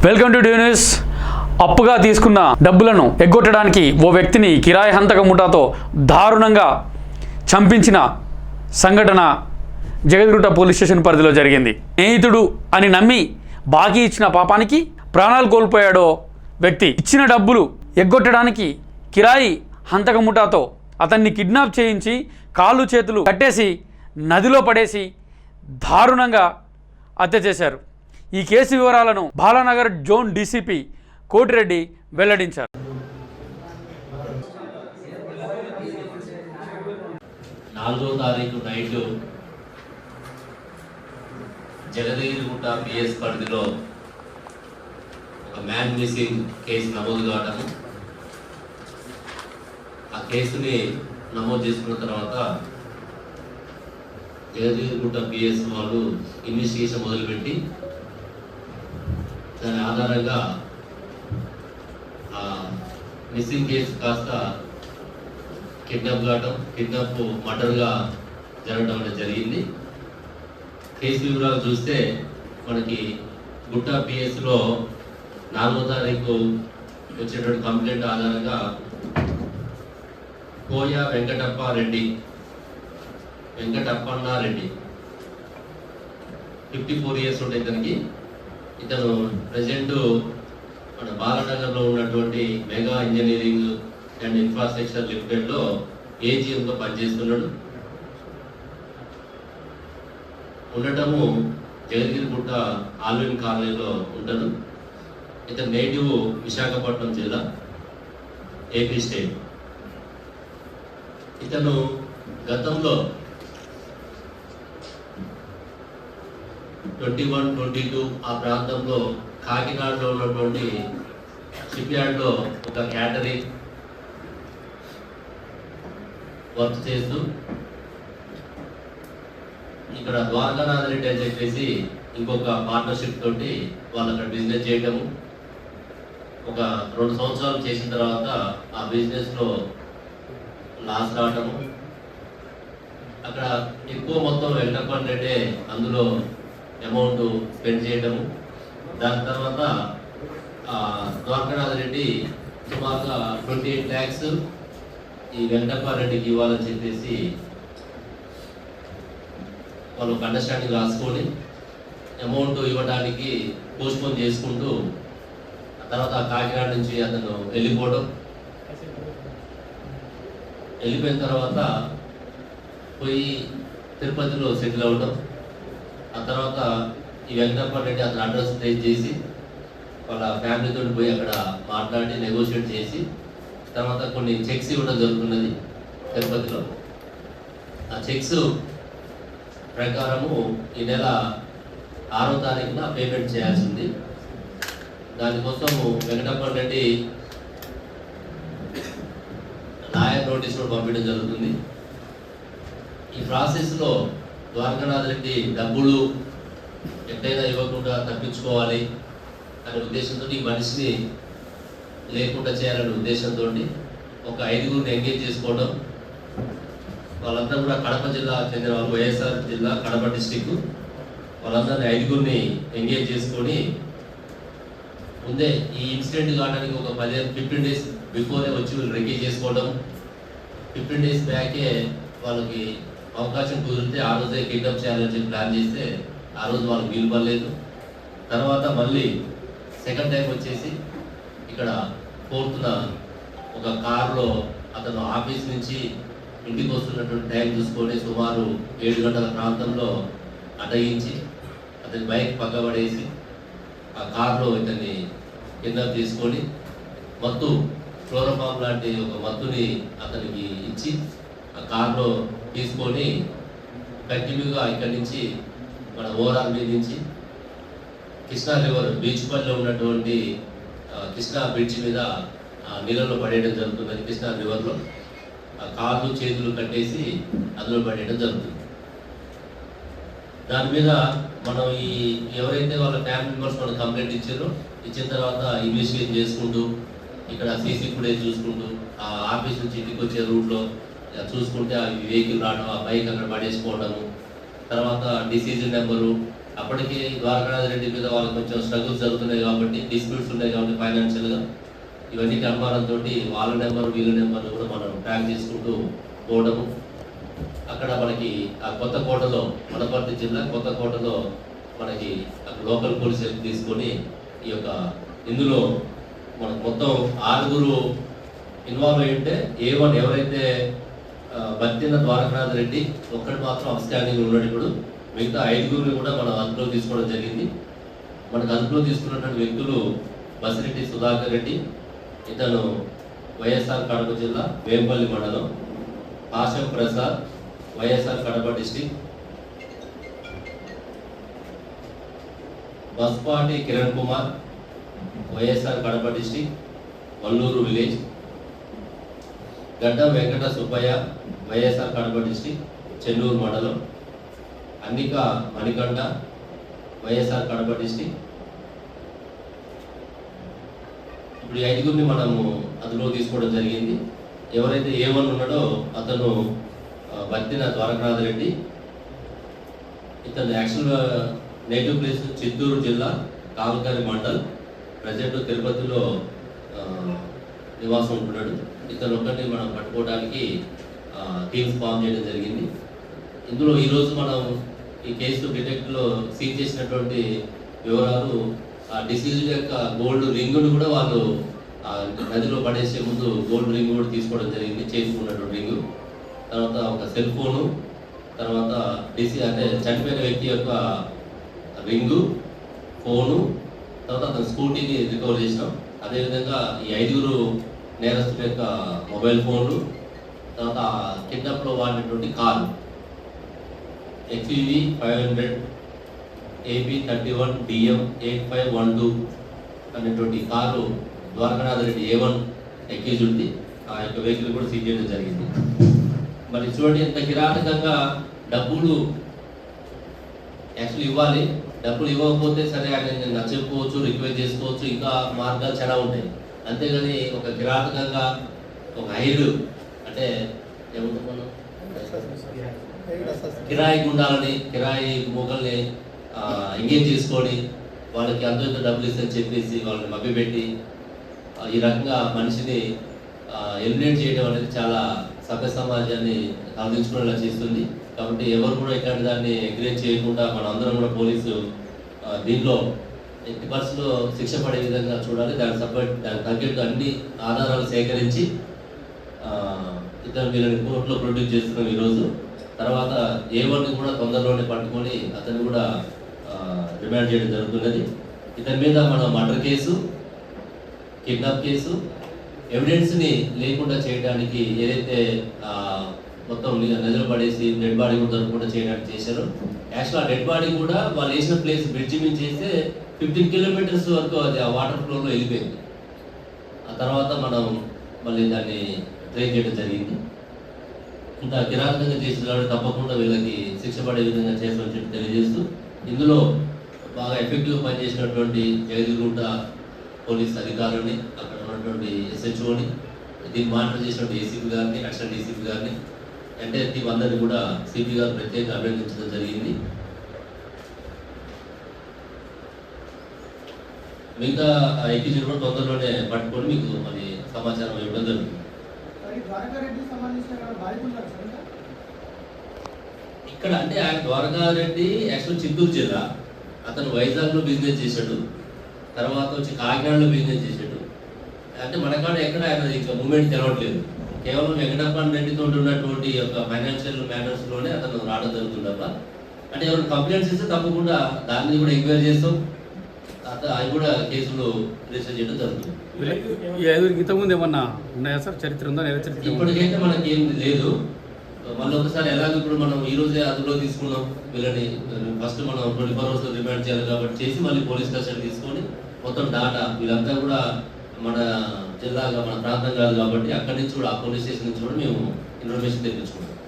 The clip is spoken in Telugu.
Welcome to due news. అప్పుగా తీసుకున్న డబ్బులను ఎగ్గొట్టడానికి ఓ వ్యక్తిని కిరాయి హంతక ముఠాతో దారుణంగా చంపించిన సంఘటన జగద్గుట్ట పోలీస్ స్టేషన్ పరిధిలో జరిగింది. స్నేహితుడు అని నమ్మి బాకీ ఇచ్చిన పాపానికి ప్రాణాలు కోల్పోయాడో వ్యక్తి. ఇచ్చిన డబ్బులు ఎగ్గొట్టడానికి కిరాయి హంతక ముఠాతో అతన్ని కిడ్నాప్ చేయించి కాళ్ళు చేతులు కట్టేసి నదిలో పడేసి దారుణంగా హత్య చేశారు. ఈ కేసు వివరాలను బాలానగర్ జోన్ డీసీపీ కోటిరెడ్డి వెల్లడించారు. 4వ తారీఖు నైట్ జగదేగిరిగుట్ట పిఎస్ పరిధిలో ఒక మ్యాన్ మిస్సింగ్ కేసు నమోదు కావడము, ఆ కేసుని నమోదు చేసుకున్న తర్వాత జగదేగిరిగుట్ట పిఎస్ వాళ్ళు ఇన్వెస్టిగేషన్ మొదలుపెట్టి దాని ఆధారంగా మిస్సింగ్ కేసు కాస్త కిడ్నాప్ మర్డర్గా జరగడం అనేది జరిగింది. కేసు వివరాలు చూస్తే మనకి గుట్ట పిఎస్లో 4వ తారీఖు వచ్చేటువంటి కంప్లైంట్ ఆధారంగా కోయ వెంకటప్పారెడ్డి 54 ఇయర్స్ ఉండే ఇతను ప్రజెంట్ మన బాలనగర్లో ఉన్నటువంటి మెగా ఇంజనీరింగ్ అండ్ ఇన్ఫ్రాస్ట్రక్చర్ లిమిటెడ్లో ఏజీఎంతో పనిచేస్తున్నాడు. ఉండటము జగద్గిరిగుట్ట ఆల్విన్ కాలనీలో ఉంటాడు. ఇతను నేటివ్ విశాఖపట్నం జిల్లా, ఏపీ స్టేట్. ఇతను గతంలో 21, 22 ఆ ప్రాంతంలో కాకినాడలో ఉన్నటువంటి షిప్ యార్డ్లో ఒక క్యాటరింగ్ వర్క్ చేస్తూ ఇక్కడ ద్వారకానాథ్ రెడ్డి అని చెప్పేసి ఇంకొక పార్ట్నర్షిప్ తోటి వాళ్ళు అక్కడ బిజినెస్ చేయటము. ఒక 2 సంవత్సరాలు చేసిన తర్వాత ఆ బిజినెస్లో లాస్ రావటము, అక్కడ ఎక్కువ మొత్తం వెంకటప్పన్ రెడ్డి అందులో అమౌంట్ స్పెండ్ చేయటము. దాని తర్వాత ద్వారకానాథ్ రెడ్డి సుమారుగా 28 lakhs ఈ వెంకటప్పారెడ్డికి ఇవ్వాలని చెప్పేసి వాళ్ళు ఒక అండర్స్టాండింగ్ రాసుకొని అమౌంట్ ఇవ్వడానికి పోస్ట్పోన్ చేసుకుంటూ ఆ తర్వాత కాకినాడ నుంచి అతను వెళ్ళిపోయిన తర్వాత పోయి తిరుపతిలో సెటిల్ అవ్వడం. ఆ తర్వాత ఈ వెంకటప్పారెడ్డి అతను అడ్రస్ ట్రేస్ చేసి వాళ్ళ ఫ్యామిలీతో పోయి అక్కడ మాట్లాడి నెగోషియేట్ చేసి తర్వాత కొన్ని చెక్స్ ఇవ్వడం జరుగుతున్నది తిరుపతిలో. ఆ చెక్స్ ప్రకారము ఈ నెల 6వ తారీఖున పేమెంట్ చేయాల్సి ఉంది. దానికోసము వెంకటప్పారెడ్డి లాయర్ నోటీస్ కూడా పంపించడం జరుగుతుంది. ఈ ప్రాసెస్లో ద్వారకానాథ్ రెడ్డి డబ్బులు ఎట్టయినా ఇవ్వకుండా తప్పించుకోవాలి అనే ఉద్దేశంతో ఈ మనిషిని లేకుండా చేయాలనే ఉద్దేశంతో ఒక 5గురిని ఎంగేజ్ చేసుకోవడం. వాళ్ళంతా కూడా కడప జిల్లా చెందిన వాళ్ళు, వైఎస్ఆర్ జిల్లా కడప డిస్టిక్. వాళ్ళందరినీ 5గురిని ఎంగేజ్ చేసుకొని ముందే ఈ ఇన్సిడెంట్ కావడానికి ఒక 15 days బిఫోరే వచ్చి వీళ్ళు ఎంగేజ్ చేసుకోవడం. 15 days బ్యాకే వాళ్ళకి అవకాశం కుదిరితే ఆ రోజే కిడ్నాప్ చేయాలని చెప్పి ప్లాన్ చేస్తే ఆ రోజు వాళ్ళకి వీలు పడలేదు. తర్వాత మళ్ళీ సెకండ్ టైం వచ్చేసి ఇక్కడ 4th ఒక కారులో అతను ఆఫీస్ నుంచి ఇంటికి వస్తున్నటువంటి టైం చూసుకొని సుమారు 7 గంటల ప్రాంతంలో అడ్డగించి అతని బైక్ పక్కబడేసి ఆ కారులో ఇతన్ని కిడ్నాప్ తీసుకొని మత్తు క్లోరోఫామ్ లాంటి ఒక మత్తుని అతనికి ఇచ్చి ఆ కారులో తీసుకొని కంటిన్యూగా ఇక్కడి నుంచి మన ఓవరాల్ మీద నుంచి కృష్ణా రివర్ బీచ్ పల్లిలో ఉన్నటువంటి కృష్ణా బ్రిడ్జ్ మీద నీళ్ళలో పడేయడం జరుగుతుంది. కృష్ణా రివర్లో కాళ్ళు చేతులు కట్టేసి అందులో పడేయడం జరుగుతుంది. దాని మీద మనం ఈ ఎవరైతే వాళ్ళ ఫ్యామిలీ మెంబర్స్ మనకు కంప్లైంట్ ఇచ్చిన తర్వాత ఇన్వెస్టిగేషన్ చేసుకుంటూ ఇక్కడ సీసీ ఫుటేజ్ చూసుకుంటూ ఆ ఆఫీస్ నుంచి ఇంటికి వచ్చే రూట్లో చూసుకుంటే ఆ వెహికల్ రావడం, ఆ బైక్ అక్కడ పడేసుకోవడము, తర్వాత డిసీజన్ నెంబరు, అప్పటికి ద్వారకానాథ్ రెడ్డి మీద వాళ్ళకి కొంచెం స్ట్రగుల్స్ జరుగుతున్నాయి కాబట్టి, డిస్ప్యూట్స్ ఉన్నాయి కాబట్టి ఫైనాన్షియల్గా ఇవన్నీ అనుమానంతో వాళ్ళ నెంబర్ వీళ్ళ నెంబర్ కూడా మనం ట్రాక్ చేసుకుంటూ పోవడము. అక్కడ మనకి ఆ కొత్తకోటలో, వనపర్తి జిల్లా కొత్తకోటలో మనకి లోకల్ పోలీస్ హెల్ప్ తీసుకొని ఈ యొక్క ఇందులో మనకు మొత్తం 6 ఇన్వాల్వ్ అయి ఉంటే A1 ఎవరైతే బత్తిన ద్వారకానాథ్ రెడ్డి ఒక్కటి మాత్రం అబ్స్టాండింగ్ ఉన్నాడు. ఇప్పుడు మిగతా 5 కూడా మనం అదుపులో తీసుకోవడం జరిగింది. మనకు అదుపులో తీసుకున్నటువంటి వ్యక్తులు బసిరెడ్డి సుధాకర్ రెడ్డి, ఇతను వైఎస్ఆర్ కడప జిల్లా వేంపల్లి మండలం, Asham Prasad YSR Kadapa district, Baspati Kiran Kumar YSR Kadapa district Valluru village, Gaddam Venkata Subbaiah YSR Kadapa district Chennuru మండలం, అన్నిక మణికంఠ వైఎస్ఆర్ కడప డిస్టిక్. ఇప్పుడు ఈ 5 మనము అదుపులో తీసుకోవడం జరిగింది. ఎవరైతే A1 ఉన్నాడో అతను బత్తిన ద్వారకానాథ్ రెడ్డి. ఇతను యాక్చువల్గా నేటివ్ ప్లేస్ చిత్తూరు జిల్లా కావలకరి మండల్, ప్రజెంట్ తిరుపతిలో నివాసం ఉంటున్నాడు. ఇతను ఒక్కటి మనం పట్టుకోవడానికి టీమ్స్ ఫామ్ చేయడం జరిగింది. ఇందులో ఈరోజు మనం ఈ కేసు డిటెక్ట్లో సీజ్ చేసినటువంటి వివరాలు, ఆ డిసీజ్ యొక్క గోల్డ్ రింగును కూడా వాళ్ళు నదిలో పడేసే ముందు గోల్డ్ రింగ్ కూడా తీసుకోవడం జరిగింది, చేసుకున్నటువంటి రింగు. తర్వాత ఒక సెల్ ఫోను, తర్వాత అంటే చనిపోయిన వ్యక్తి యొక్క రింగు, ఫోను, తర్వాత అతని స్కూటీని రికవర్ చేసినాం. అదేవిధంగా ఈ 5 నేరస్తుల యొక్క మొబైల్ ఫోన్లు, తర్వాత కిడ్నాప్లో వాడినటువంటి కారు XUV 500 AP 31 DM 8512 అనేటువంటి కారు ద్వారకానాథ్ రెడ్డి A1 ఎక్కిజుంది. ఆ యొక్క వెహికల్ కూడా సీజ్ చేయడం జరిగింది. మరి చూడండి ఎంత కిరాటకంగా డబ్బులు యాక్చువల్లీ ఇవ్వాలి, డబ్బులు ఇవ్వకపోతే సరే ఆయన నచ్చకపోవచ్చు, రిక్వెస్ట్ చేసుకోవచ్చు, ఇంకా మార్గాలు చాలా ఉంటాయి. అంతేగాని ఒక కిరాటకంగా ఒక హైర్ అంటే ఏముంటుంది, మనం కిరాయి గుండాలని, కిరాయి మూగల్ని ఎంగేజ్ చేసుకొని వాళ్ళకి అంత డబ్బులు ఇస్తారని చెప్పేసి వాళ్ళని మభ్యపెట్టి ఈ రకంగా మనిషిని ఎలిమినేట్ చేయడం అనేది చాలా సభ్య సమాజాన్ని తలదించుకునేలా చేస్తుంది. కాబట్టి ఎవరు కూడా ఇట్లాంటి దాన్ని ఎంకరేజ్ చేయకుండా మనం అందరం కూడా పోలీసు దీనిలో ఎట్టి పరిస్థితుల్లో శిక్ష పడే విధంగా చూడాలి. దానికి తగ్గట్టు అన్ని ఆధారాలు సేకరించి ఇతను వీళ్ళని కోర్టులో ప్రొడ్యూస్ చేస్తున్నాం ఈరోజు. తర్వాత A1 కూడా తొందరలోనే పట్టుకొని అతన్ని కూడా రిమాండ్ చేయడం జరుగుతున్నది. ఇతని మీద మనం మర్డర్ కేసు, కిడ్నాప్ కేసు, ఎవిడెన్స్ని లేకుండా చేయడానికి ఏదైతే మొత్తం నదిలో పడేసి డెడ్ బాడీ కూడా దొరకకుండా చేయడానికి చేశారో, యాక్చువల్ ఆ డెడ్ బాడీ కూడా వాళ్ళు వేసిన ప్లేస్ బ్రిడ్జి మీద చేస్తే 15 కిలోమీటర్స్ వరకు అది ఆ వాటర్ ఫ్లోలో వెళ్ళిపోయింది. ఆ తర్వాత మనం మళ్ళీ దాన్ని ట్రేస్ చేయడం జరిగింది. ఇంత కిరాతకంగా చేసిన వాళ్ళు తప్పకుండా వీళ్ళకి శిక్ష పడే విధంగా చేస్తామని చెప్పి తెలియజేస్తూ, ఇందులో బాగా ఎఫెక్టివ్గా పనిచేసినటువంటి జగదిగుంట పోలీస్ అధికారులని, అక్కడ ఉన్నటువంటి SHOని, దీన్ని మానిటర్ చేసినటువంటి ACP గారిని, అడిషనల్ DCP గారిని, ఎంటైర్ టీం అందరినీ కూడా CP గారు ప్రత్యేకంగా అభినందించడం జరిగింది. మిగతా ఎక్కిజీలు కూడా తొందరలోనే పట్టుకొని మీకు మరి సమాచారం ఇవ్వడం జరుగుతుంది. ఇక్కడ అంటే ఆయన ద్వారకారెడ్డి యాక్చువల్ చిత్తూరు జిల్లా, అతను వైజాగ్లో బిజినెస్ చేశాడు, తర్వాత వచ్చి కాకినాడలో బిజినెస్ చేశాడు. అంటే మనకాడ ఎక్కడ ఆయన ఇంకా మూమెంట్ తెలవట్లేదు. కేవలం వెంకటప్పన్ రెడ్డితో ఉన్నటువంటి యొక్క ఫైనాన్షియల్ మ్యాటర్స్లోనే అతను రావడం జరుగుతుందప్ప. అంటే ఎవరు కంప్లైంట్స్ ఇస్తే తప్పకుండా దాన్ని కూడా ఎంక్వైరీ చేస్తాం, అవి కూడా కేసులు రిజిస్టర్ చేయడం జరుగుతుంది. ఈ 5 ఇంతకుముందు ఏమన్నా ఉన్నాయా సార్, చరిత్ర ఉందా? ఇప్పటికైతే మనకి ఏం లేదు. మళ్ళీ ఒకసారి ఎలాగో ఇప్పుడు మనం ఈ రోజే అదుపులో తీసుకున్నాం వీళ్ళని. ఫస్ట్ మనం 24 hours రిమాండ్ చేయాలి కాబట్టి చేసి మళ్ళీ పోలీస్ స్టేషన్ తీసుకొని మొత్తం డాటా వీళ్ళంతా కూడా మన జిల్లాగా మన ప్రాంతం కాదు కాబట్టి అక్కడి నుంచి కూడా ఆ పోలీస్ స్టేషన్ నుంచి కూడా మేము ఇన్ఫర్మేషన్ తెప్పించుకున్నాం.